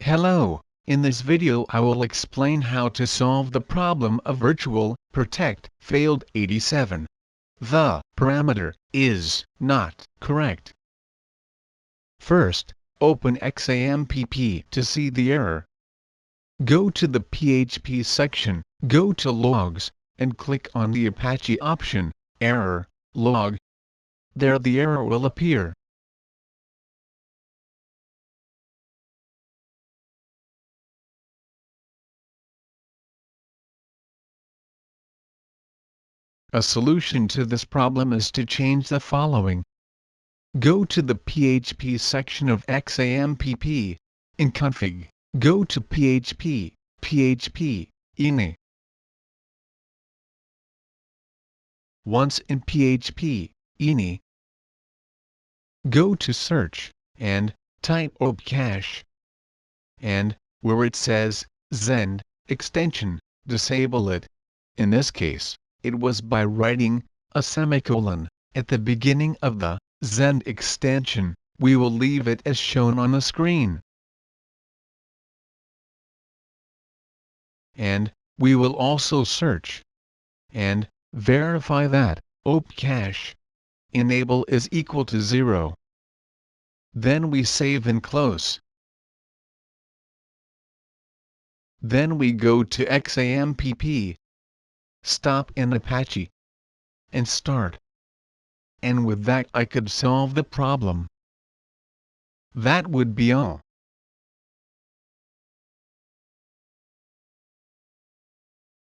Hello, in this video I will explain how to solve the problem of VirtualProtect failed 87. The parameter is not correct. First, open xampp to see the error. Go to the PHP section, go to Logs, and click on the Apache option, Error, Log. There the error will appear. A solution to this problem is to change the following. Go to the PHP section of xampp. In config, go to PHP ini. Once in PHP ini, go to search, and type opcache. And, where it says xampp extension, disable it. In this case, it was by writing a semicolon at the beginning of the xampp extension. We will leave it as shown on the screen. And we will also search and verify that opcache enable is equal to 0. Then we save and close. Then we go to xampp, stop in Apache, and start. And with that I could solve the problem. That would be all.